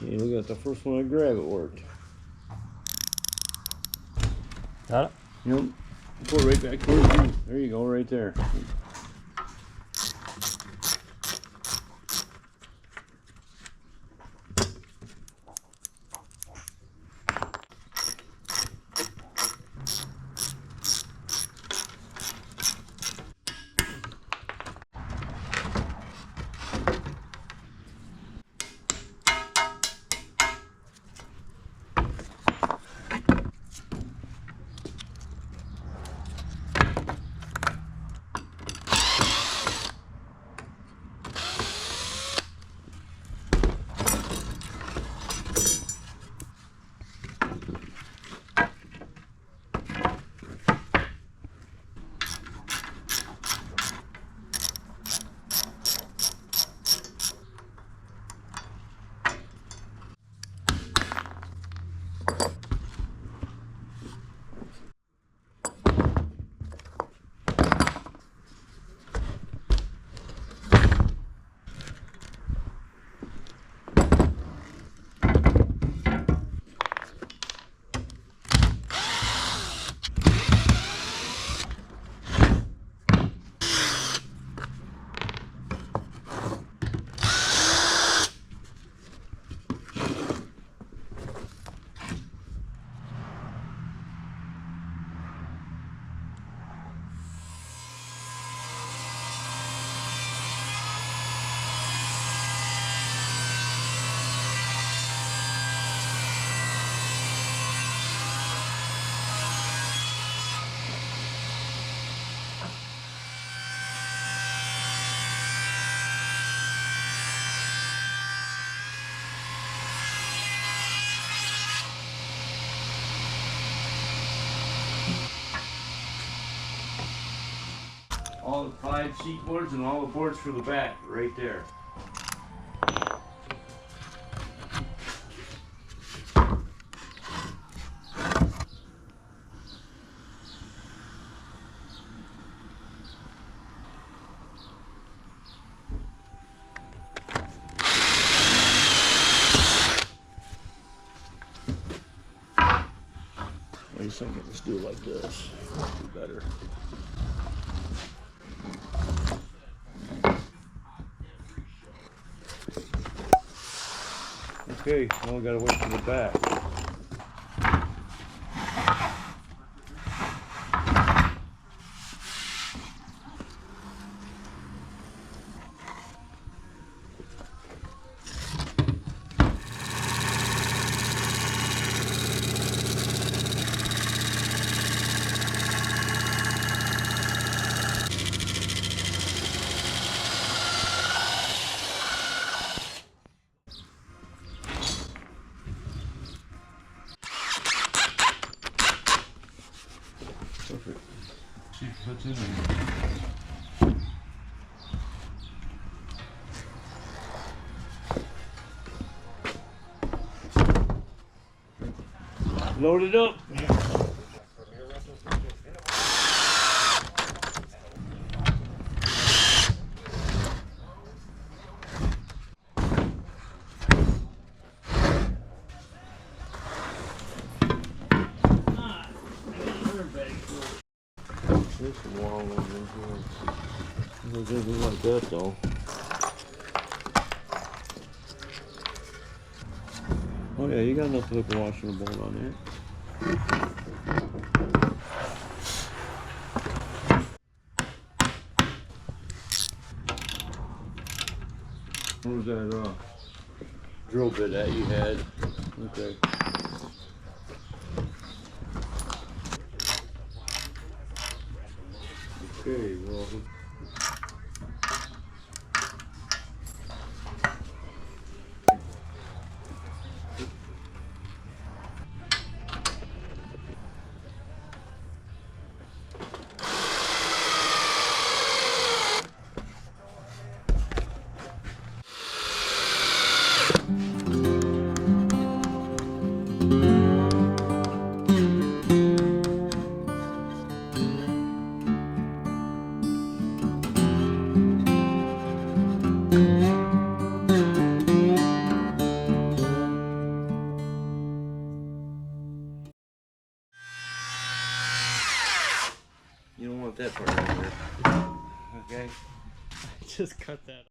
Okay, look at the first one I grabbed, it worked. Got it? Yep. Pull it right back towards you. There you go, right there. All the 5 seat boards and all the boards for the back, right there. Wait a second, let's do it like this. Do better. Okay, now we gotta wait for the back. Perfect. See if it fits in there. Load it up. There's some long ones in here. It doesn't look like that though. Oh yeah, you got enough to hook a washer and bolt on there. What was that drill bit that you had? Okay. Okay, well. You don't want that part right there. Okay? Just cut that.